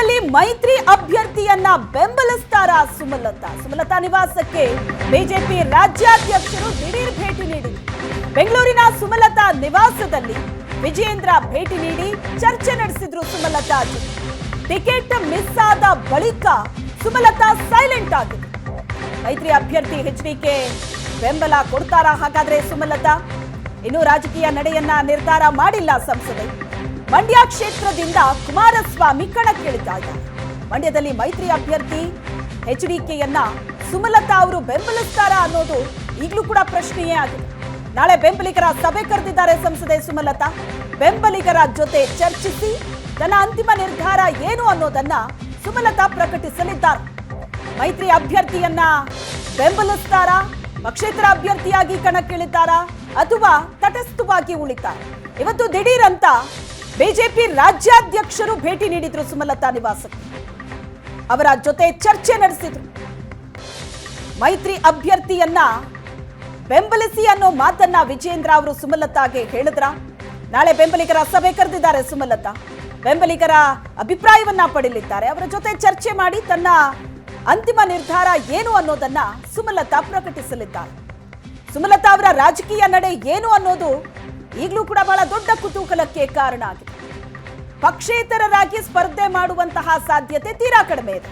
ಮಂಡ್ಯದಲ್ಲಿ ಮೈತ್ರಿ ಅಭ್ಯರ್ಥಿಯನ್ನ ಬೆಂಬಲಿಸ್ತಾರಾ ಸುಮಲತಾ ನಿವಾಸಕ್ಕೆ ಬಿಜೆಪಿ ರಾಜ್ಯಾಧ್ಯಕ್ಷರು ದಿಢೀರ್ ಭೇಟಿ ನೀಡಿದರು. ಬೆಂಗಳೂರಿನ ಸುಮಲತಾ ನಿವಾಸದಲ್ಲಿ ವಿಜಯೇಂದ್ರ ಭೇಟಿ ನೀಡಿ ಚರ್ಚೆ ನಡೆಸಿದ್ರು. ಸುಮಲತಾ ಟಿಕೆಟ್ ಮಿಸ್ ಆದ ಬಳಿಕ ಸುಮಲತಾ ಸೈಲೆಂಟ್ ಆಗಿದ್ರು. ಮೈತ್ರಿ ಅಭ್ಯರ್ಥಿ ಎಚ್ಡಿಕೆ ಬೆಂಬಲ ಕೊಡ್ತಾರಾ ಹಾಗಾದ್ರೆ ಸುಮಲತಾ? ಇನ್ನು ರಾಜಕೀಯ ನಡೆಯನ್ನ ನಿರ್ಧಾರ ಮಾಡಿಲ್ಲ ಸಂಸದೆ. ಮಂಡ್ಯ ಕ್ಷೇತ್ರದಿಂದ ಕುಮಾರಸ್ವಾಮಿ ಕಣಕ್ಕಿಳಿದಿದ್ದಾರೆ. ಮಂಡ್ಯದಲ್ಲಿ ಮೈತ್ರಿ ಅಭ್ಯರ್ಥಿ ಎಚ್ಡಿಕೆಯನ್ನ ಸುಮಲತಾ ಅವರು ಬೆಂಬಲಿಸ್ತಾರಾ ಅನ್ನೋದು ಈಗಲೂ ಕೂಡ ಪ್ರಶ್ನೆಯೇ ಆಗಿದೆ. ನಾಳೆ ಬೆಂಬಲಿಗರ ಸಭೆ ಕರೆದಿದ್ದಾರೆ ಸಂಸದೆ ಸುಮಲತಾ. ಬೆಂಬಲಿಗರ ಜೊತೆ ಚರ್ಚಿಸಿ ತನ್ನ ಅಂತಿಮ ನಿರ್ಧಾರ ಏನು ಅನ್ನೋದನ್ನ ಸುಮಲತಾ ಪ್ರಕಟಿಸಲಿದ್ದಾರೆ. ಮೈತ್ರಿ ಅಭ್ಯರ್ಥಿಯನ್ನ ಬೆಂಬಲಿಸ್ತಾರಾ, ಪಕ್ಷೇತರ ಅಭ್ಯರ್ಥಿಯಾಗಿ ಕಣಕ್ಕಿಳಿತಾರಾ ಅಥವಾ ತಟಸ್ಥವಾಗಿ ಉಳಿತಾರಾ? ಇವತ್ತು ದಿಢೀರ್ ಅಂತ ಬಿಜೆಪಿ ರಾಜ್ಯಾಧ್ಯಕ್ಷರು ಭೇಟಿ ನೀಡಿದ್ರು ಸುಮಲತಾ ನಿವಾಸಕ್ಕೆ. ಅವರ ಜೊತೆ ಚರ್ಚೆ ನಡೆಸಿದ್ರು. ಮೈತ್ರಿ ಅಭ್ಯರ್ಥಿಯನ್ನ ಬೆಂಬಲಿಸಿ ಅನ್ನೋ ಮಾತನ್ನ ವಿಜಯೇಂದ್ರ ಅವರು ಸುಮಲತಾಗೆ ಹೇಳಿದ್ರ. ನಾಳೆ ಬೆಂಬಲಿಗರ ಸಭೆ ಕರೆದಿದ್ದಾರೆ ಸುಮಲತಾ. ಬೆಂಬಲಿಗರ ಅಭಿಪ್ರಾಯವನ್ನ ಪಡೆಯಲಿದ್ದಾರೆ. ಅವರ ಜೊತೆ ಚರ್ಚೆ ಮಾಡಿ ತನ್ನ ಅಂತಿಮ ನಿರ್ಧಾರ ಏನು ಅನ್ನೋದನ್ನ ಸುಮಲತಾ ಪ್ರಕಟಿಸಲಿದ್ದಾರೆ. ಸುಮಲತಾ ಅವರ ರಾಜಕೀಯ ನಡೆ ಏನು ಅನ್ನೋದು ಈಗಲೂ ಕೂಡ ಬಹಳ ದೊಡ್ಡ ಕುತೂಹಲಕ್ಕೆ ಕಾರಣ ಆಗಿದೆ. ಪಕ್ಷೇತರರಾಗಿ ಸ್ಪರ್ಧೆ ಮಾಡುವಂತಹ ಸಾಧ್ಯತೆ ತೀರಾ ಕಡಿಮೆ ಇದೆ.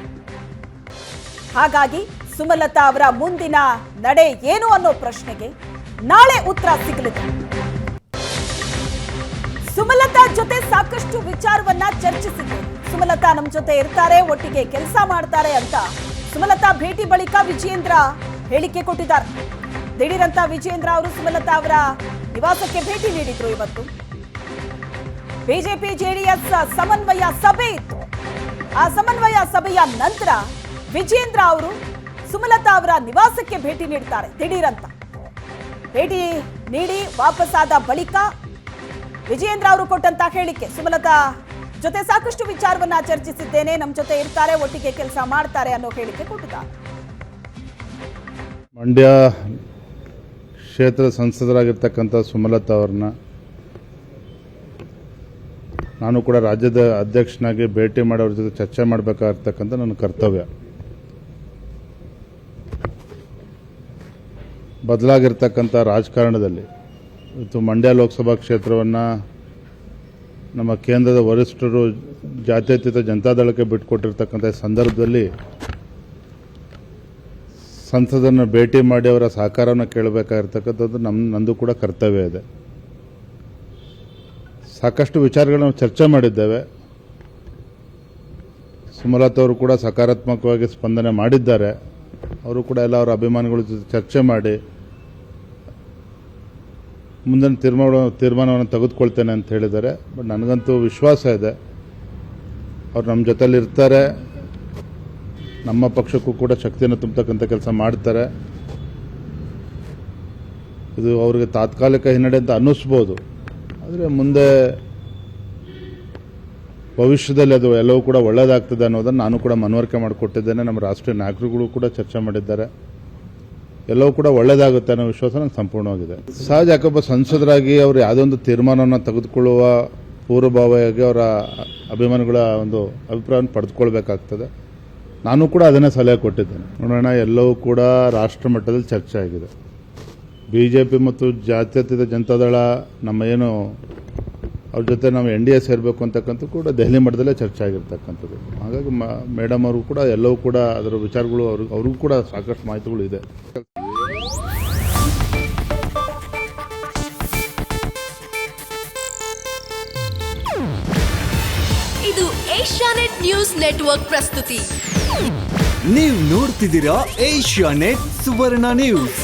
ಹಾಗಾಗಿ ಸುಮಲತಾ ಅವರ ಮುಂದಿನ ನಡೆ ಏನು ಅನ್ನೋ ಪ್ರಶ್ನೆಗೆ ನಾಳೆ ಉತ್ತರ ಸಿಗಲಿದೆ. ಸುಮಲತಾ ಜೊತೆ ಸಾಕಷ್ಟು ವಿಚಾರವನ್ನ ಚರ್ಚಿಸಿದ್ದೇವೆ. ಸುಮಲತಾ ನಮ್ಮ ಜೊತೆ ಇರ್ತಾರೆ, ಒಟ್ಟಿಗೆ ಕೆಲಸ ಮಾಡ್ತಾರೆ ಅಂತ ಸುಮಲತಾ ಭೇಟಿ ಬಳಿಕ ವಿಜಯೇಂದ್ರ ಹೇಳಿಕೆ ಕೊಟ್ಟಿದ್ದಾರೆ. ದಿಢೀರಂತ ವಿಜಯೇಂದ್ರ ಅವರು ಸುಮಲತಾ ಅವರ ನಿವಾಸಕ್ಕೆ ಭೇಟಿ ನೀಡಿದ್ರು. ಇವತ್ತು ಬಿಜೆಪಿ ಜೆಡಿಎಸ್ ಸಮನ್ವಯ ಸಭೆ ಇತ್ತು. ಆ ಸಮನ್ವಯ ಸಭೆಯ ನಂತರ ವಿಜಯೇಂದ್ರ ಅವರು ಸುಮಲತಾ ಅವರ ನಿವಾಸಕ್ಕೆ ಭೇಟಿ ನೀಡ್ತಾರೆ. ದಿಢೀರಂತ ಭೇಟಿ ನೀಡಿ ವಾಪಸ್ಸಾದ ಬಳಿಕ ವಿಜಯೇಂದ್ರ ಅವರು ಕೊಟ್ಟಂತ ಹೇಳಿಕೆ, ಸುಮಲತಾ ಜೊತೆ ಸಾಕಷ್ಟು ವಿಚಾರವನ್ನ ಚರ್ಚಿಸಿದ್ದೇನೆ, ನಮ್ಮ ಜೊತೆ ಇರ್ತಾರೆ, ಒಟ್ಟಿಗೆ ಕೆಲಸ ಮಾಡ್ತಾರೆ ಅನ್ನೋ ಹೇಳಿಕೆ ಕೊಟ್ಟಿದ್ದಾರೆ. ಮಂಡ್ಯ ಕ್ಷೇತ್ರ ಸಂಸದರಾಗಿರ್ತಕ್ಕಂಥ ಸುಮಲತಾ ಅವ್ರನ್ನ ನಾನು ಕೂಡ ರಾಜ್ಯದ ಅಧ್ಯಕ್ಷನಾಗಿ ಭೇಟಿ ಮಾಡಿ ಅವ್ರ ಜೊತೆ ಚರ್ಚೆ ಮಾಡಬೇಕಾಗಿರ್ತಕ್ಕಂಥ ನನ್ನ ಕರ್ತವ್ಯ. ಬದಲಾಗಿರ್ತಕ್ಕಂಥ ರಾಜಕಾರಣದಲ್ಲಿ ಇವತ್ತು ಮಂಡ್ಯ ಲೋಕಸಭಾ ಕ್ಷೇತ್ರವನ್ನು ನಮ್ಮ ಕೇಂದ್ರದ ವರಿಷ್ಠರು ಜಾತ್ಯತೀತ ಜನತಾದಳಕ್ಕೆ ಬಿಟ್ಟುಕೊಟ್ಟಿರ್ತಕ್ಕಂಥ ಸಂದರ್ಭದಲ್ಲಿ ಸಂಸದನ್ನು ಭೇಟಿ ಮಾಡಿ ಅವರ ಸಹಕಾರವನ್ನು ಕೇಳಬೇಕಾಗಿರ್ತಕ್ಕಂಥದ್ದು ನಂದು ಕೂಡ ಕರ್ತವ್ಯ ಇದೆ. ಸಾಕಷ್ಟು ವಿಚಾರಗಳನ್ನು ಚರ್ಚೆ ಮಾಡಿದ್ದೇವೆ. ಸುಮಲತಾ ಅವರು ಕೂಡ ಸಕಾರಾತ್ಮಕವಾಗಿ ಸ್ಪಂದನೆ ಮಾಡಿದ್ದಾರೆ. ಅವರು ಕೂಡ ಎಲ್ಲ ಅವರ ಅಭಿಮಾನಿಗಳ ಜೊತೆ ಚರ್ಚೆ ಮಾಡಿ ಮುಂದಿನ ತೀರ್ಮಾನವನ್ನು ತೆಗೆದುಕೊಳ್ತೇನೆ ಅಂತ ಹೇಳಿದ್ದಾರೆ. ಬಟ್ ನನಗಂತೂ ವಿಶ್ವಾಸ ಇದೆ ಅವ್ರು ನಮ್ಮ ಜೊತೆಲಿ ಇರ್ತಾರೆ, ನಮ್ಮ ಪಕ್ಷಕ್ಕೂ ಕೂಡ ಶಕ್ತಿಯನ್ನು ತುಂಬತಕ್ಕಂಥ ಕೆಲಸ ಮಾಡ್ತಾರೆ. ಇದು ಅವರಿಗೆ ತಾತ್ಕಾಲಿಕ ಹಿನ್ನಡೆ ಅಂತ ಅನ್ನಿಸ್ಬೋದು, ಆದರೆ ಮುಂದೆ ಭವಿಷ್ಯದಲ್ಲಿ ಅದು ಎಲ್ಲವೂ ಕೂಡ ಒಳ್ಳೆಯದಾಗ್ತದೆ ಅನ್ನೋದನ್ನು ನಾನು ಕೂಡ ಮನವರಿಕೆ ಮಾಡಿಕೊಟ್ಟಿದ್ದೇನೆ. ನಮ್ಮ ರಾಷ್ಟ್ರೀಯ ನಾಯಕರುಗಳು ಕೂಡ ಚರ್ಚೆ ಮಾಡಿದ್ದಾರೆ. ಎಲ್ಲವೂ ಕೂಡ ಒಳ್ಳೆಯದಾಗುತ್ತೆ ಅನ್ನೋ ವಿಶ್ವಾಸ ನನಗೆ ಸಂಪೂರ್ಣವಾಗಿದೆ. ಸಹಜ, ಯಾಕೊಬ್ಬ ಸಂಸದರಾಗಿ ಅವರು ಯಾವುದೋ ಒಂದು ತೀರ್ಮಾನವನ್ನು ತೆಗೆದುಕೊಳ್ಳುವ ಪೂರ್ವಭಾವಿಯಾಗಿ ಅವರ ಅಭಿಮಾನಿಗಳ ಒಂದು ಅಭಿಪ್ರಾಯವನ್ನು ಪಡೆದುಕೊಳ್ಬೇಕಾಗ್ತದೆ. ನಾನು ಕೂಡ ಅದನ್ನೇ ಸಲಹೆ ಕೊಟ್ಟಿದ್ದೇನೆ. ನೋಡೋಣ, ಎಲ್ಲವೂ ಕೂಡ ರಾಷ್ಟ್ರ ಮಟ್ಟದಲ್ಲಿ ಚರ್ಚೆ ಆಗಿದೆ. ಬಿಜೆಪಿ ಮತ್ತು ಜಾತ್ಯತೀತ ಜನತಾದಳ ನಮ್ಮ ಏನು ಅವ್ರ ಜೊತೆ ನಾವು NDA ಸೇರಬೇಕು ಅಂತಕ್ಕಂಥ ಕೂಡ ದೆಹಲಿ ಮಟ್ಟದಲ್ಲೇ ಚರ್ಚೆ ಆಗಿರ್ತಕ್ಕಂಥದ್ದು. ಹಾಗಾಗಿ ಮೇಡಮ್ ಅವರು ಕೂಡ ಎಲ್ಲವೂ ಕೂಡ ಅದರ ವಿಚಾರಗಳು ಅವ್ರಿಗೂ ಕೂಡ ಸಾಕಷ್ಟು ಮಾಹಿತಿಗಳು ಇದೆ. ಇದು ಏಷ್ಯಾನೆಟ್ ನ್ಯೂಸ್ ನೆಟ್ವರ್ಕ್ ಪ್ರಸ್ತುತಿ. ನೀವು ನೋಡ್ತಿದ್ದೀರಾ ಏಷ್ಯಾನೆಟ್ ಸುವರ್ಣ ನ್ಯೂಸ್.